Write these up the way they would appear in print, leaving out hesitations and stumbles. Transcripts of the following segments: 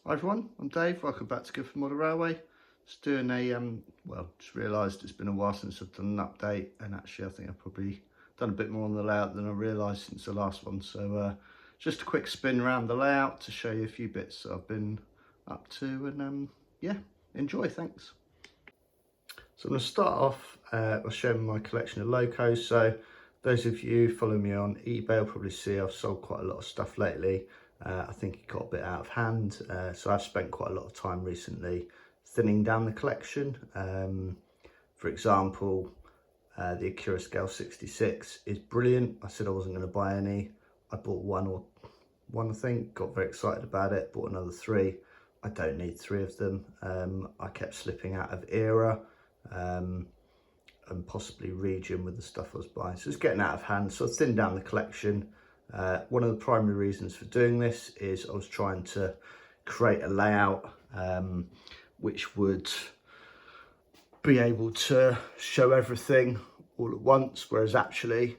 Hi everyone, I'm Dave, welcome back to Goodford Model Railway. Just doing a, just realised it's been a while since I've done an update, and actually I think I've probably done a bit more on the layout than I realised since the last one. So just a quick spin around the layout to show you a few bits that I've been up to, and yeah, enjoy, thanks. So I'm going to start off by showing my collection of locos. So those of you following me on eBay will probably see I've sold quite a lot of stuff lately. I think it got a bit out of hand, so I've spent quite a lot of time recently thinning down the collection. For example, the Acura Scale 66 is brilliant. I said I wasn't going to buy any. I bought one I think, got very excited about it, bought another 3. I don't need 3 of them. I kept slipping out of era and possibly region with the stuff I was buying, so it's getting out of hand, so I thinned down the collection. One of the primary reasons for doing this is I was trying to create a layout which would be able to show everything all at once, whereas actually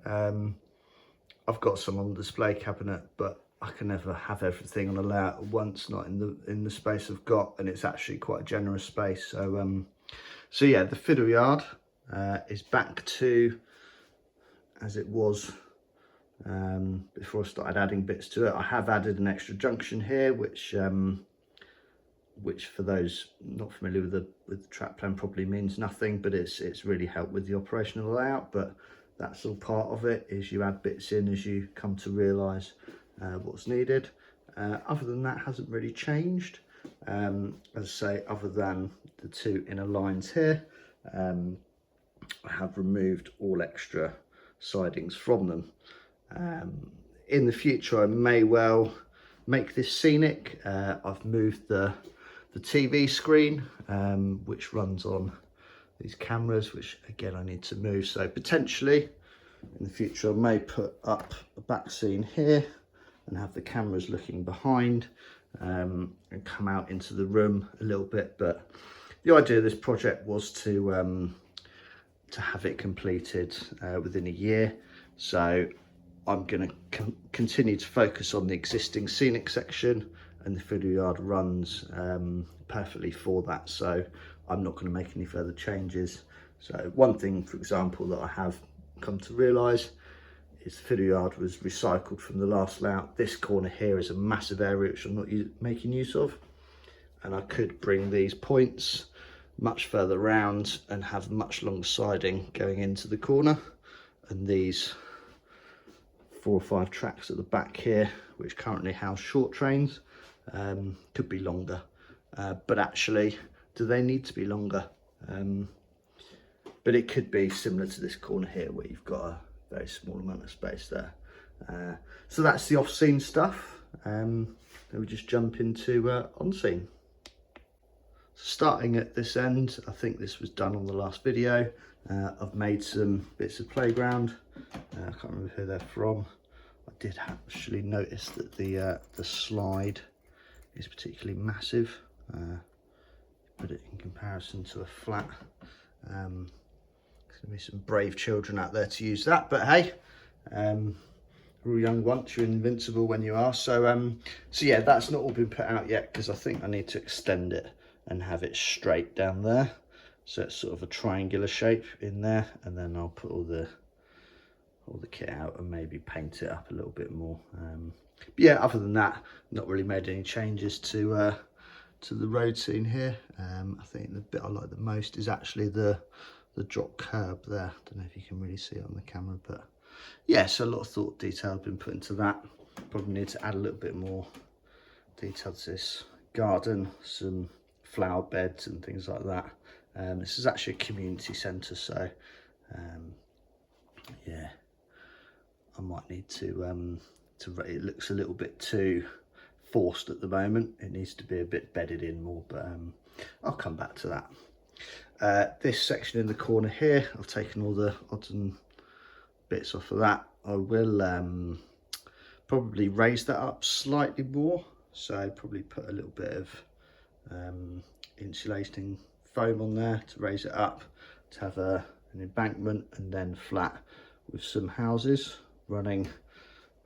I've got some on the display cabinet, but I can never have everything on a layout at once, not in the space I've got, and it's actually quite a generous space. So yeah, the fiddle yard is back to as it was before I started adding bits to it. I have added an extra junction here, which for those not familiar with the track plan probably means nothing, but it's really helped with the operational layout. But that's all part of it, is you add bits in as you come to realise what's needed. Other than that, hasn't really changed. As I say, other than the 2 inner lines here, I have removed all extra sidings from them. In the future I may well make this scenic. I've moved the TV screen which runs on these cameras, which again I need to move, so potentially in the future I may put up a back scene here and have the cameras looking behind and come out into the room a little bit. But the idea of this project was to have it completed within a year, so I'm going to continue to focus on the existing scenic section, and the fiddle yard runs perfectly for that, so I'm not going to make any further changes. So one thing, for example, that I have come to realise is the fiddle yard was recycled from the last layout. This corner here is a massive area which I'm not making use of, and I could bring these points much further round and have much longer siding going into the corner, and these 4 or 5 tracks at the back here, which currently house short trains, could be longer. But actually, do they need to be longer? But it could be similar to this corner here, where you've got a very small amount of space there. So that's the off-scene stuff. Then we just jump into on-scene. Starting at this end, I think this was done on the last video. I've made some bits of playground. I can't remember who they're from. I did actually notice that the slide is particularly massive. Put it in comparison to a flat. There's going to be some brave children out there to use that, but hey, you're young once, you're invincible when you are. So yeah, that's not all been put out yet, because I think I need to extend it and have it straight down there, so it's sort of a triangular shape in there, and then I'll put all the kit out and maybe paint it up a little bit more. But yeah, other than that, not really made any changes to the road scene here. I think the bit I like the most is actually the drop curb there. Don't know if you can really see it on the camera, but yeah, so a lot of thought detail has been put into that. Probably need to add a little bit more detail to this garden, some flower beds and things like that. This is actually a community centre, so yeah, I might need to it looks a little bit too forced at the moment. It needs to be a bit bedded in more, but I'll come back to that. This section in the corner here, I've taken all the odds and bits off of that. I will probably raise that up slightly more, so probably put a little bit of insulating foam on there to raise it up, to have an embankment, and then flat with some houses running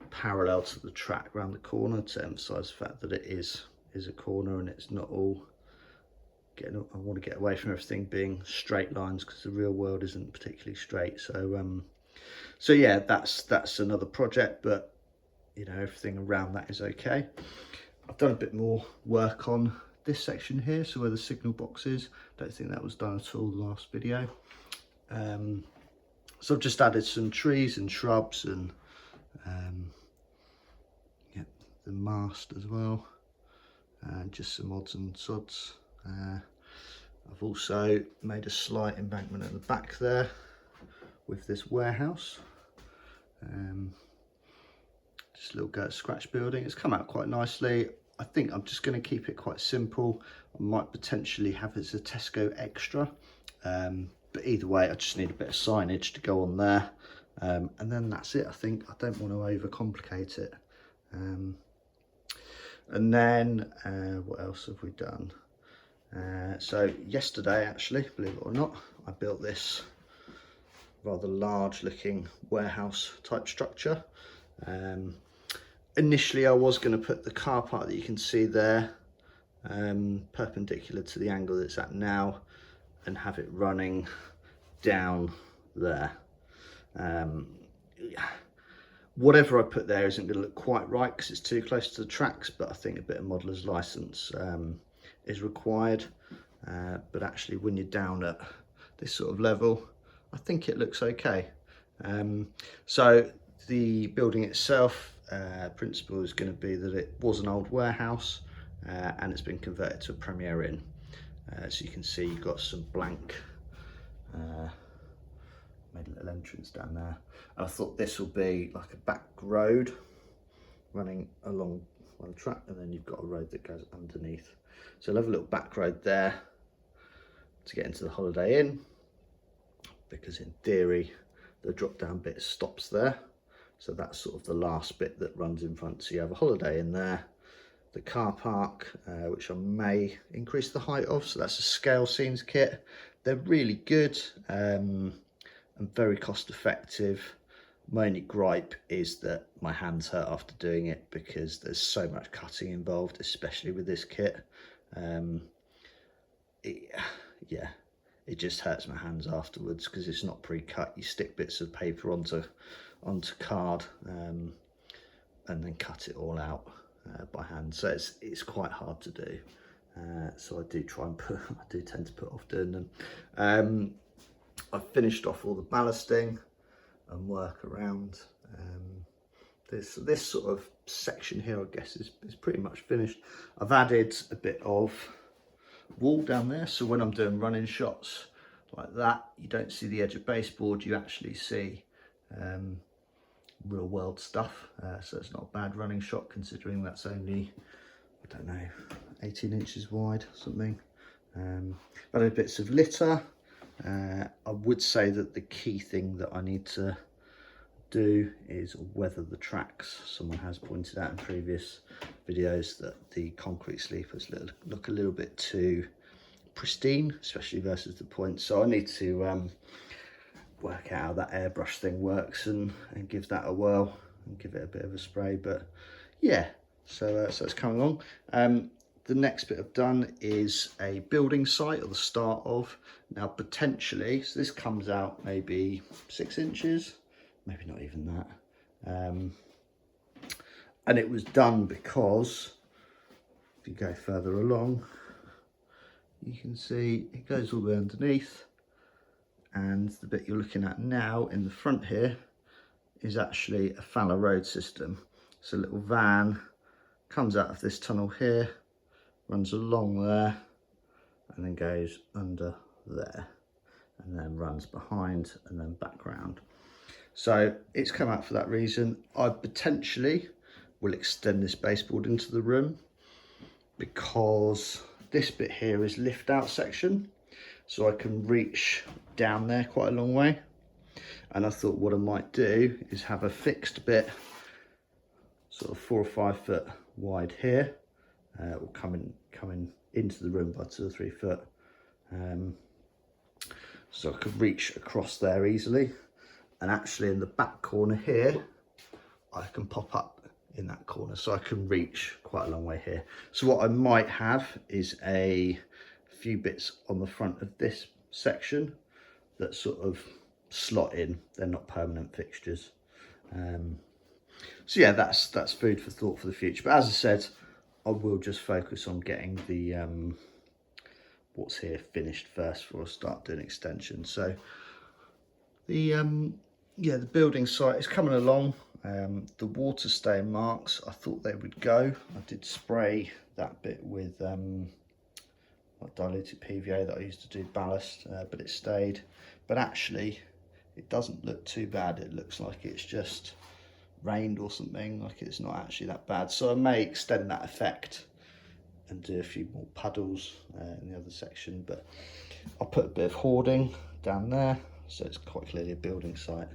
parallel to the track around the corner to emphasize the fact that it is is a corner and it's not all getting, I want to get away from everything being straight lines because the real world isn't particularly straight. So so yeah, that's another project, but you know, everything around that is okay. I've done a bit more work on this section here, so where the signal box is. Don't think that was done at all the last video. So I've just added some trees and shrubs and yeah, the mast as well, and just some odds and sods. I've also made a slight embankment at the back there with this warehouse. Just a little go at scratch building. It's come out quite nicely. I think I'm just going to keep it quite simple. I might potentially have it as a Tesco extra, but either way I just need a bit of signage to go on there, and then that's it. I think I don't want to overcomplicate it. And then what else have we done? So yesterday, actually, believe it or not, I built this rather large looking warehouse type structure. Initially I was going to put the car park that you can see there perpendicular to the angle that it's at now and have it running down there. Whatever I put there isn't going to look quite right because it's too close to the tracks, but I think a bit of modeller's license is required. But actually when you're down at this sort of level, I think it looks okay. So the building itself, principle is going to be that it was an old warehouse and it's been converted to a Premier Inn. So you can see you've got some blank, made a little entrance down there. And I thought this will be like a back road running along one track, and then you've got a road that goes underneath. So I'll have a little back road there to get into the Holiday Inn, because in theory the drop down bit stops there. So that's sort of the last bit that runs in front. So you have a Holiday Inn there, the car park, which I may increase the height of. So that's a scale scenes kit. They're really good and very cost effective. My only gripe is that my hands hurt after doing it because there's so much cutting involved, especially with this kit. Yeah, it just hurts my hands afterwards because it's not pre-cut. You stick bits of paper onto card and then cut it all out by hand. So it's quite hard to do. So I do try and I do tend to put off doing them. I've finished off all the ballasting and work around. This sort of section here, I guess, is pretty much finished. I've added a bit of wall down there, so when I'm doing running shots like that, you don't see the edge of baseboard, you actually see real world stuff. So it's not a bad running shot considering that's only, I don't know, 18 inches wide, something. Added bits of litter. I would say that the key thing that I need to do is weather the tracks. Someone has pointed out in previous videos that the concrete sleepers look a little bit too pristine, especially versus the points. So I need to work out how that airbrush thing works and give that a whirl and give it a bit of a spray. But yeah, so it's coming along. The next bit I've done is a building site, or the start of. Now potentially, so this comes out maybe 6 inches, maybe not even that. And it was done because, if you go further along, you can see it goes all the way underneath. And the bit you're looking at now in the front here is actually a fallow road system. So a little van comes out of this tunnel here, runs along there, and then goes under there, and then runs behind and then back round. So it's come out for that reason. I potentially will extend this baseboard into the room because this bit here is lift out section, so I can reach down there quite a long way. And I thought what I might do is have a fixed bit, sort of 4 or 5 foot wide here, will coming into the room by 2 or 3 foot, so I could reach across there easily. And actually in the back corner here, I can pop up in that corner, so I can reach quite a long way here. So what I might have is a few bits on the front of this section that sort of slot in. They're not permanent fixtures. So yeah, that's food for thought for the future. But as I said, I will just focus on getting the what's here finished first before I start doing extensions. So the yeah, the building site is coming along. The water stain marks, I thought they would go. I did spray that bit with like diluted PVA that I used to do ballast, but it stayed. But actually, it doesn't look too bad. It looks like it's just rained or something, like it's not actually that bad. So I may extend that effect and do a few more puddles in the other section, but I'll put a bit of hoarding down there, so it's quite clearly a building site.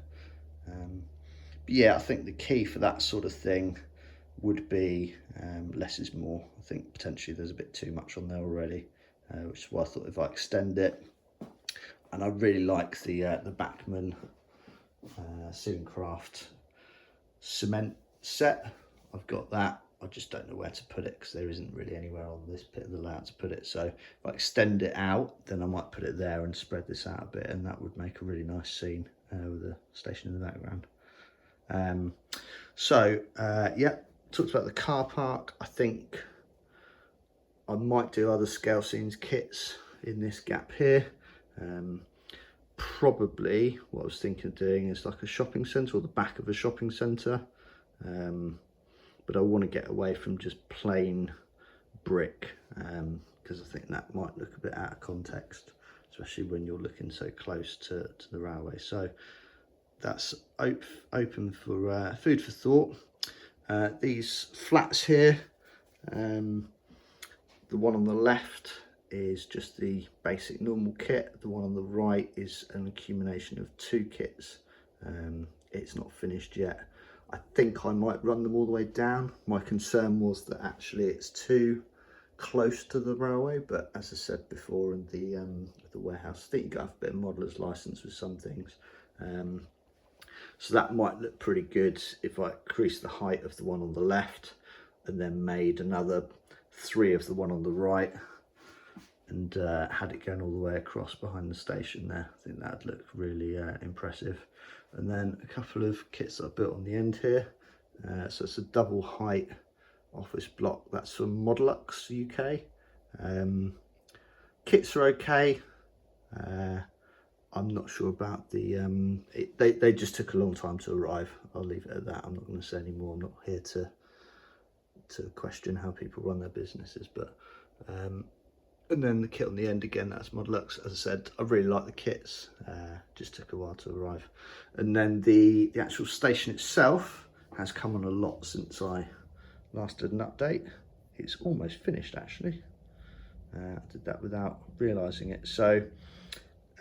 But yeah, I think the key for that sort of thing would be less is more. I think potentially there's a bit too much on there already, which is why I thought if I extend it. And I really like the Bachmann Ceiling Craft cement set. I've got that. I just don't know where to put it because there isn't really anywhere on this bit of the layout to put it. So if I extend it out, then I might put it there and spread this out a bit, and that would make a really nice scene with the station in the background. Yeah, talked about the car park. I think I might do other scale scenes kits in this gap here. Probably what I was thinking of doing is like a shopping centre or the back of a shopping centre, but I want to get away from just plain brick because I think that might look a bit out of context, especially when you're looking so close to the railway. So that's open for food for thought. These flats here, the one on the left is just the basic normal kit. The one on the right is an accumulation of two kits. It's not finished yet. I think I might run them all the way down. My concern was that actually it's too close to the railway, but as I said before in the warehouse, I think you got to have a bit of modeller's license with some things. So that might look pretty good if I increase the height of the one on the left and then made another 3 of the one on the right, and had it going all the way across behind the station there. I think that'd look really impressive. And then a couple of kits that I built on the end here. So it's a double height office block. That's from Modelux UK. Kits are okay. I'm not sure about the they just took a long time to arrive. I'll leave it at that. I'm not going to say any more. I'm not here to question how people run their businesses, but and then the kit on the end again, that's Modelux. As I said, I really like the kits, just took a while to arrive. And then the actual station itself has come on a lot since I last did an update. It's almost finished actually. I did that without realising it. So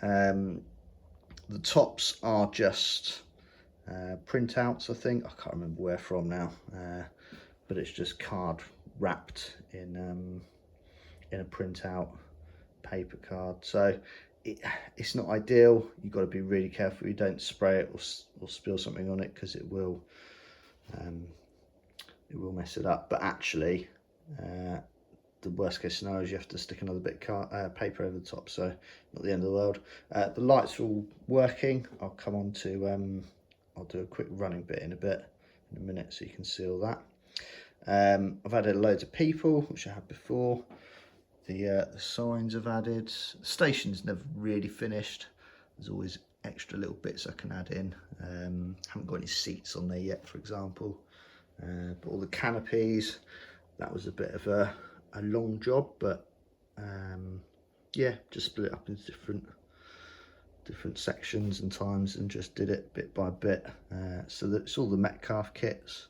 the tops are just printouts, I think. I can't remember where from now, but it's just card wrapped in a printout paper card. So it's not ideal. You've got to be really careful you don't spray it or spill something on it, because it will mess it up. But actually the worst case scenario is you have to stick another bit of paper over the top, so not the end of the world. The lights are all working. I'll come on to I'll do a quick running bit in a minute so you can see all that. I've added loads of people, which I had before. The signs I've added. The station's never really finished. There's always extra little bits I can add in. Haven't got any seats on there yet, for example. But all the canopies, that was a bit of a long job, but yeah, just split it up into different sections and times and just did it bit by bit. So that's all the Metcalf kits.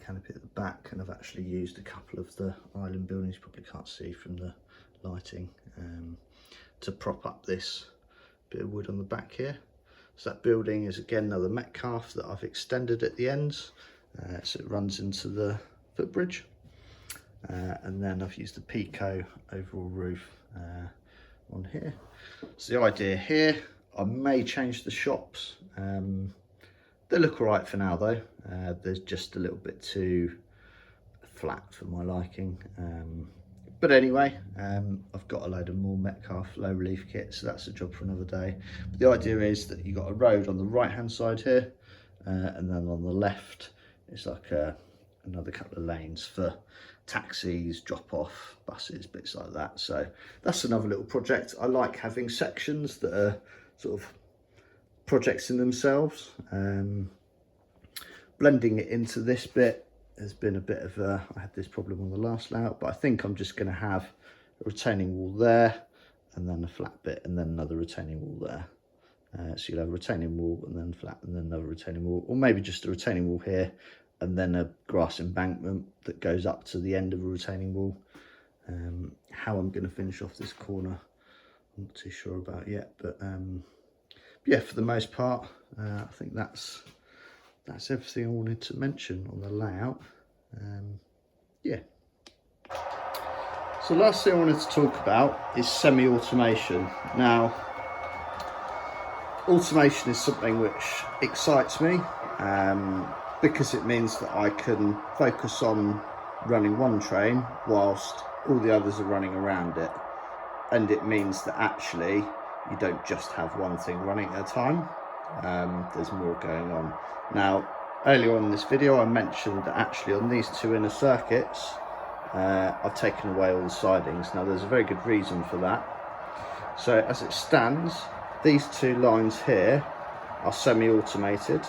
Canopy at the back, and I've actually used a couple of the island buildings, you probably can't see from the lighting, to prop up this bit of wood on the back here. So that building is again another Metcalf that I've extended at the ends, so it runs into the footbridge, and then I've used the Pico overall roof on here. So the idea here, I may change the shops. They look all right for now though. They're just a little bit too flat for my liking. But anyway, I've got a load of more Metcalf low relief kits, so that's a job for another day. But the idea is that you've got a road on the right hand side here, and then on the left it's like another couple of lanes for taxis, drop off, buses, bits like that. So that's another little project. I like having sections that are sort of projects in themselves. Blending it into this bit has been a bit of I had this problem on the last layout, but I think I'm just going to have a retaining wall there and then a flat bit and then another retaining wall there. So you'll have a retaining wall and then flat and then another retaining wall, or maybe just a retaining wall here and then a grass embankment that goes up to the end of a retaining wall. How I'm going to finish off this corner, I'm not too sure about yet, but yeah, for the most part, I think that's everything I wanted to mention on the layout. Yeah. So last thing I wanted to talk about is semi-automation. Now, automation is something which excites me because it means that I can focus on running one train whilst all the others are running around it. And it means that actually you don't just have one thing running at a time. There's more going on. Now, earlier on in this video, I mentioned that actually on these two inner circuits, I've taken away all the sidings. Now, there's a very good reason for that. So as it stands, these two lines here are semi-automated,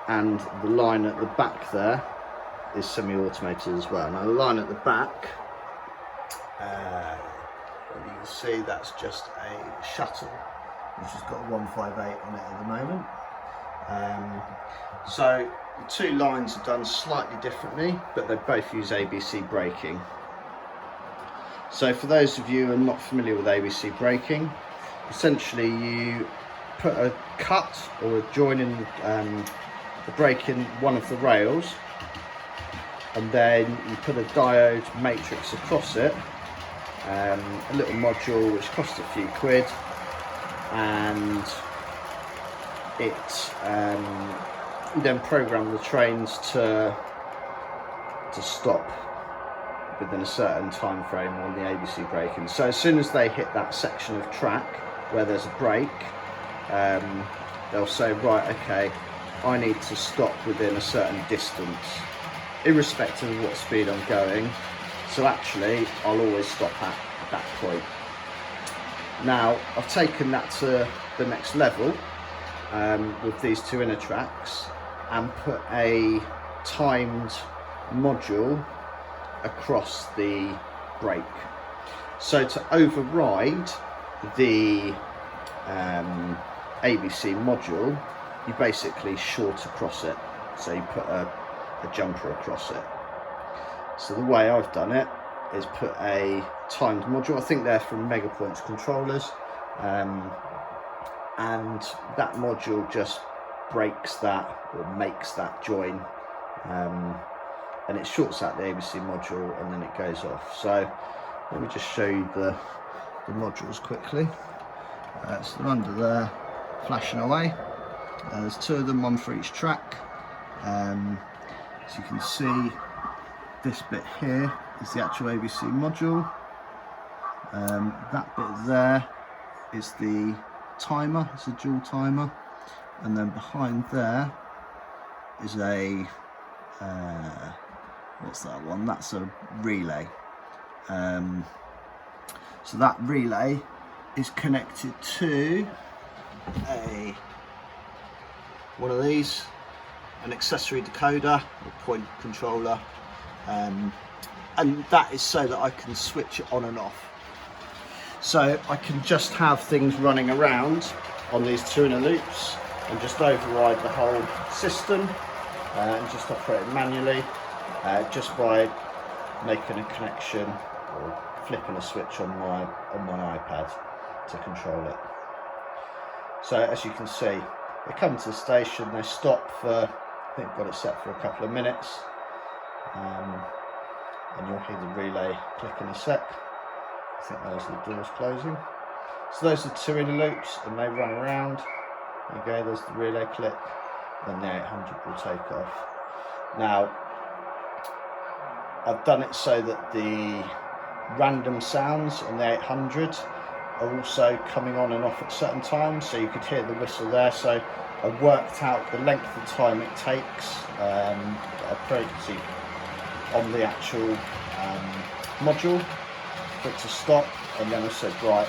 and the line at the back there is semi-automated as well. Now, the line at the back, you can see that's just a shuttle, which has got a 158 on it at the moment. So the two lines are done slightly differently, but they both use ABC braking. So for those of you who are not familiar with ABC braking, essentially you put a cut or a join in the brake in one of the rails, and then you put a diode matrix across it, a little module which costs a few quid, and it you then program the trains to stop within a certain time frame on the ABC braking. So as soon as they hit that section of track where there's a brake, they'll say, right, okay, I need to stop within a certain distance, irrespective of what speed I'm going. So actually, I'll always stop at that point. Now, I've taken that to the next level with these two inner tracks and put a timed module across the brake. So to override the ABC module, you basically short across it. So you put a jumper across it. So the way I've done it is put a timed module. I think they're from Megapoints controllers, and that module just breaks that or makes that join, and it shorts out the ABC module and then it goes off. So let me just show you the modules quickly. So they're under there flashing away. There's two of them, one for each track. As you can see, this bit here is the actual ABC module. That bit there is the timer, it's a dual timer, and then behind there is a what's that one? That's a relay. So that relay is connected to one of these, an accessory decoder or point controller, and that is so that I can switch it on and off. So I can just have things running around on these two inner loops and just override the whole system and just operate it manually just by making a connection or flipping a switch on my iPad to control it. So as you can see, they come to the station, they stop for, I think I've got it set for a couple of minutes, and you'll hear the relay click in a sec. I think those are the doors closing. So those are two inner loops and they run around. There you go, there's the relay click. then the 800 will take off. Now, I've done it so that the random sounds on the 800 are also coming on and off at certain times, so you could hear the whistle there. So I worked out the length of time it takes approximately on the actual module for it to stop, and then I said, right,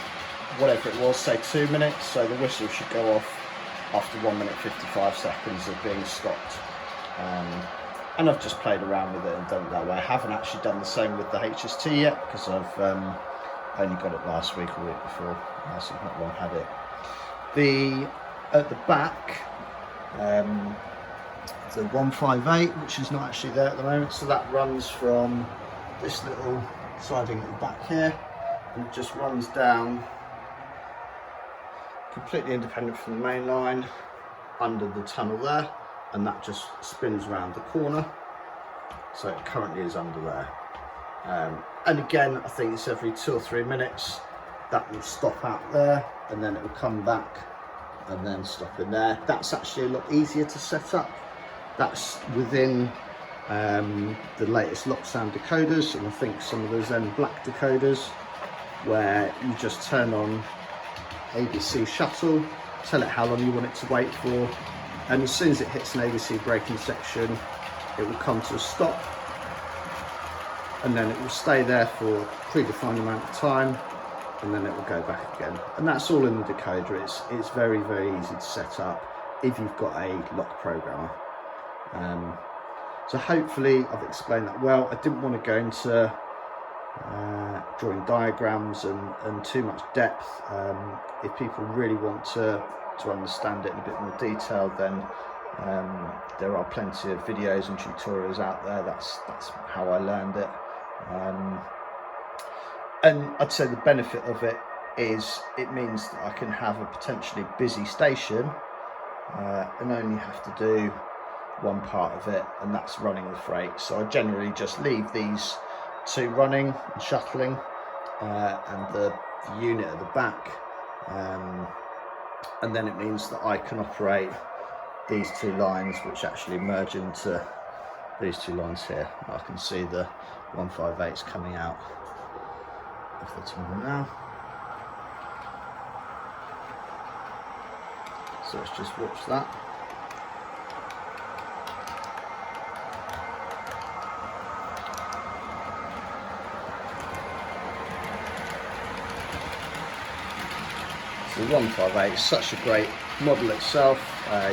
whatever it was, say 2 minutes, so the whistle should go off after 1 minute 55 seconds of being stopped. And I've just played around with it and done it that way. I haven't actually done the same with the HST yet, because I've only got it last week or week before, so I've not long had it. At the back, the 158, which is not actually there at the moment, so that runs from this little siding at the back here, and it just runs down completely independent from the main line under the tunnel there, and that just spins around the corner, so it currently is under there. And again, I think it's every 2 or 3 minutes that will stop out there, and then it will come back and then stop in there. That's actually a lot easier to set up. That's within the latest Locksound decoders, and I think some of the Zen Black decoders, where you just turn on ABC shuttle, tell it how long you want it to wait for, and as soon as it hits an ABC braking section, it will come to a stop, and then it will stay there for a predefined amount of time, and then it will go back again. And that's all in the decoder. It's very, very easy to set up if you've got a lock programmer. So hopefully I've explained that well. I didn't want to go into drawing diagrams and too much depth. If people really want to understand it in a bit more detail, then there are plenty of videos and tutorials out there. That's how I learned it. And I'd say the benefit of it is it means that I can have a potentially busy station and only have to do one part of it, and that's running the freight. So I generally just leave these two running and shuttling, and the unit at the back, and then it means that I can operate these two lines, which actually merge into these two lines here. I can see the 158s coming out of the tunnel now. So let's just watch that. So the 158 is such a great model itself.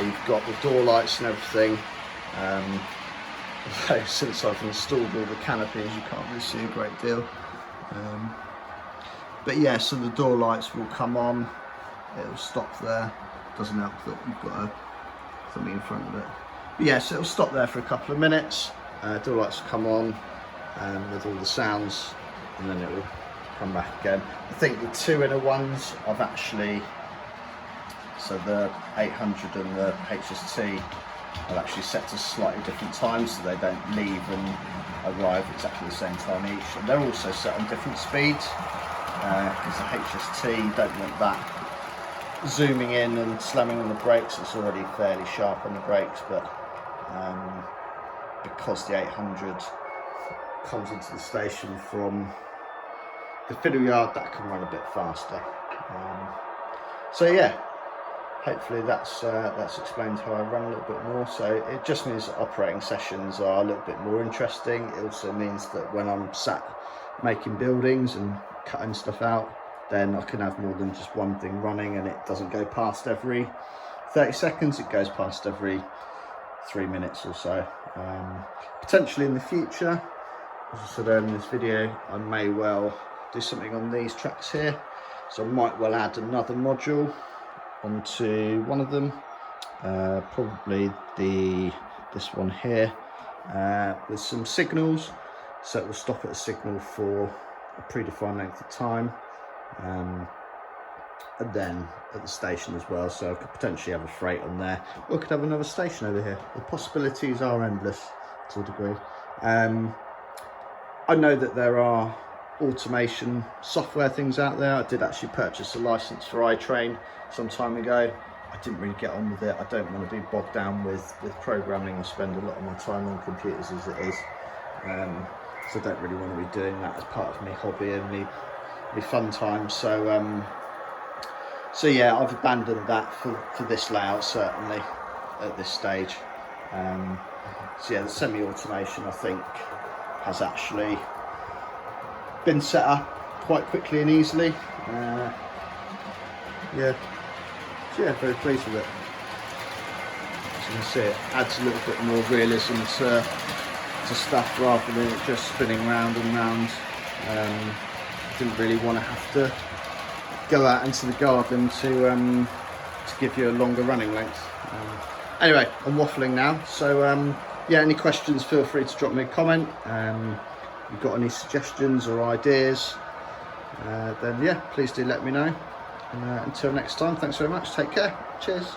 You've got the door lights and everything. Although since I've installed all the canopies, you can't really see a great deal. But yeah, so the door lights will come on. It'll stop there. Doesn't help that you've got something in front of it. But yeah, so it'll stop there for a couple of minutes. Door lights will come on with all the sounds, and then it will come back again. I think the two inner ones I've actually, so the 800 and the HST, I've actually set to slightly different times so they don't leave and arrive exactly the same time each. And they're also set on different speeds, because the HST, you don't want that zooming in and slamming on the brakes. It's already fairly sharp on the brakes, but because the 800 comes into the station from the fiddle yard, that can run a bit faster. So yeah, hopefully that's explained how I run a little bit more. So it just means that operating sessions are a little bit more interesting. It also means that when I'm sat making buildings and cutting stuff out, then I can have more than just one thing running, and it doesn't go past every 30 seconds, it goes past every 3 minutes or so. Potentially in the future, as I said earlier in this video, I may well do something on these tracks here, so I might well add another module onto one of them, probably this one here, with some signals, so it will stop at a signal for a predefined length of time, and then at the station as well, so I could potentially have a freight on there, or I could have another station over here. The possibilities are endless to a degree. I know that there are automation software things out there. I did actually purchase a license for iTrain some time ago, I didn't really get on with it. I don't want to be bogged down with programming. I spend a lot of my time on computers as it is, so I don't really want to be doing that as part of my hobby and my fun time. So so yeah, I've abandoned that for this layout, certainly at this stage. So yeah, the semi-automation I think has actually been set up quite quickly and easily. Yeah, so yeah, very pleased with it. As you can see, it adds a little bit more realism to stuff rather than it just spinning round and round. Didn't really want to have to go out into the garden to give you a longer running length. Anyway, I'm waffling now, so yeah, any questions, feel free to drop me a comment. If you've got any suggestions or ideas, then yeah, please do let me know. And until next time, thanks very much, take care, cheers.